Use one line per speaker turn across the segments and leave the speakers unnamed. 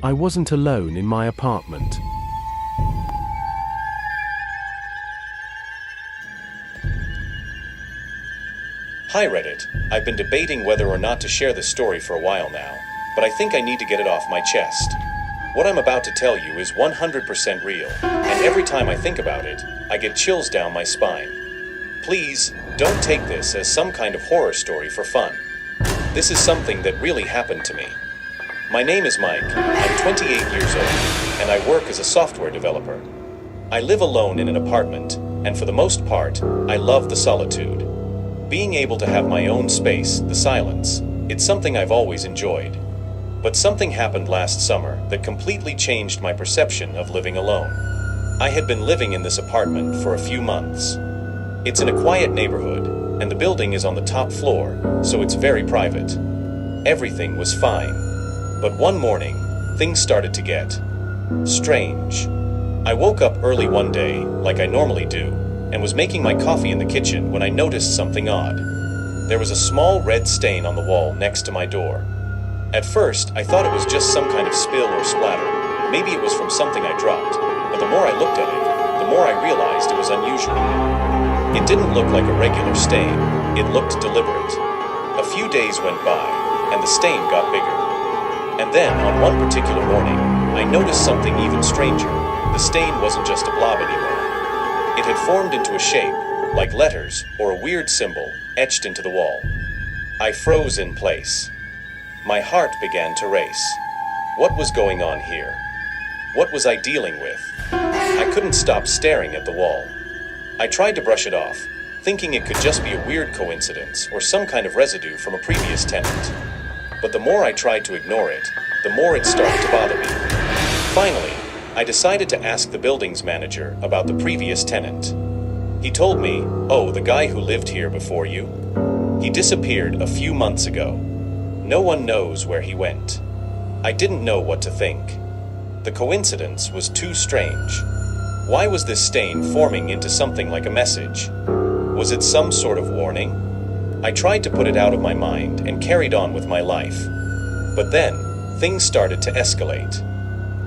I wasn't alone in my apartment.
Hi Reddit, I've been debating whether or not to share this story for a while now, but I think I need to get it off my chest. What I'm about to tell you is 100% real, and every time I think about it, I get chills down my spine. Please, don't take this as some kind of horror story for fun. This is something that really happened to me. My name is Mike, I'm 28 years old, and I work as a software developer. I live alone in an apartment, and for the most part, I love the solitude. Being able to have my own space, the silence, it's something I've always enjoyed. But something happened last summer that completely changed my perception of living alone. I had been living in this apartment for a few months. It's in a quiet neighborhood, and the building is on the top floor, so it's very private. Everything was fine. But one morning, things started to get strange. I woke up early one day, like I normally do, and was making my coffee in the kitchen when I noticed something odd. There was a small red stain on the wall next to my door. At first, I thought it was just some kind of spill or splatter. Maybe it was from something I dropped, but the more I looked at it, the more I realized it was unusual. It didn't look like a regular stain, it looked deliberate. A few days went by, and the stain got bigger. And then, on one particular morning, I noticed something even stranger. The stain wasn't just a blob anymore. It had formed into a shape, like letters or a weird symbol, etched into the wall. I froze in place. My heart began to race. What was going on here? What was I dealing with? I couldn't stop staring at the wall. I tried to brush it off, thinking it could just be a weird coincidence or some kind of residue from a previous tenant. But the more I tried to ignore it, the more it started to bother me. Finally, I decided to ask the building's manager about the previous tenant. He told me, "Oh, the guy who lived here before you? He disappeared a few months ago. No one knows where he went." I didn't know what to think. The coincidence was too strange. Why was this stain forming into something like a message? Was it some sort of warning? I tried to put it out of my mind and carried on with my life. But then, things started to escalate.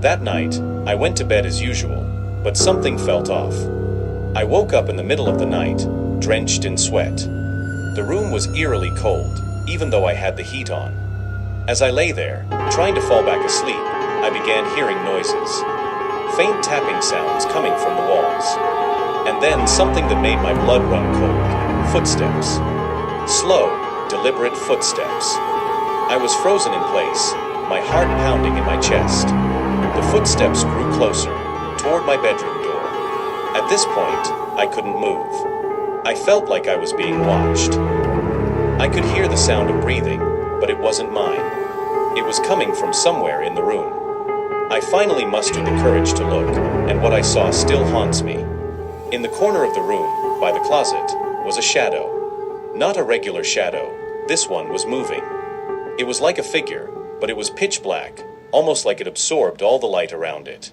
That night, I went to bed as usual, but something felt off. I woke up in the middle of the night, drenched in sweat. The room was eerily cold, even though I had the heat on. As I lay there, trying to fall back asleep, I began hearing noises. Faint tapping sounds coming from the walls. And then something that made my blood run cold. Footsteps. Slow, deliberate footsteps. I was frozen in place, my heart pounding in my chest. The footsteps grew closer, toward my bedroom door. At this point, I couldn't move. I felt like I was being watched. I could hear the sound of breathing, but it wasn't mine. It was coming from somewhere in the room. I finally mustered the courage to look, and what I saw still haunts me. In the corner of the room, by the closet, was a shadow. Not a regular shadow, this one was moving. It was like a figure, but it was pitch black, almost like it absorbed all the light around it.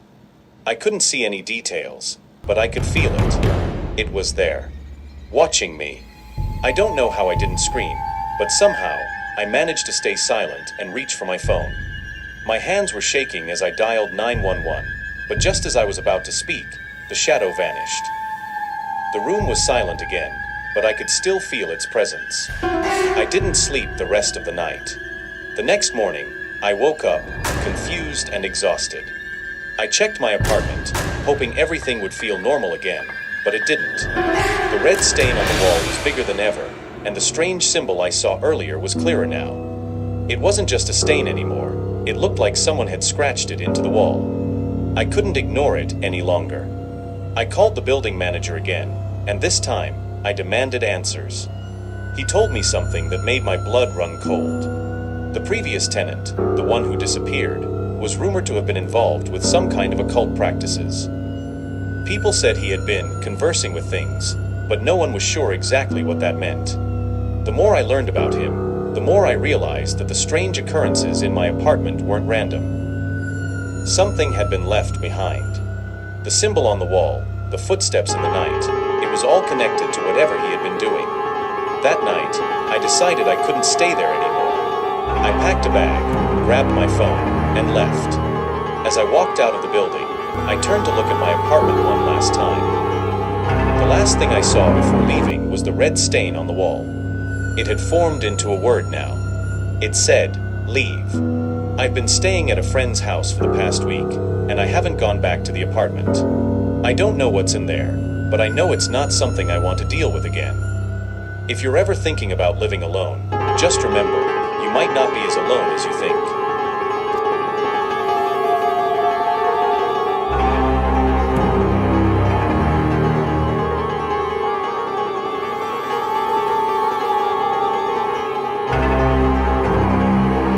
I couldn't see any details, but I could feel it. It was there, watching me. I don't know how I didn't scream, but somehow, I managed to stay silent and reach for my phone. My hands were shaking as I dialed 911, but just as I was about to speak, the shadow vanished. The room was silent again, but I could still feel its presence. I didn't sleep the rest of the night. The next morning, I woke up, confused and exhausted. I checked my apartment, hoping everything would feel normal again, but it didn't. The red stain on the wall was bigger than ever, and the strange symbol I saw earlier was clearer now. It wasn't just a stain anymore, it looked like someone had scratched it into the wall. I couldn't ignore it any longer. I called the building manager again, and this time, I demanded answers. He told me something that made my blood run cold. The previous tenant, the one who disappeared, was rumored to have been involved with some kind of occult practices. People said he had been conversing with things, but no one was sure exactly what that meant. The more I learned about him, the more I realized that the strange occurrences in my apartment weren't random. Something had been left behind. The symbol on the wall, the footsteps in the night, it was all connected to whatever he had been doing. That night, I decided I couldn't stay there anymore. I packed a bag, grabbed my phone, and left. As I walked out of the building, I turned to look at my apartment one last time. The last thing I saw before leaving was the red stain on the wall. It had formed into a word now. It said, "Leave." I've been staying at a friend's house for the past week, and I haven't gone back to the apartment. I don't know what's in there, but I know it's not something I want to deal with again. If you're ever thinking about living alone, just remember, you might not be as alone as you think.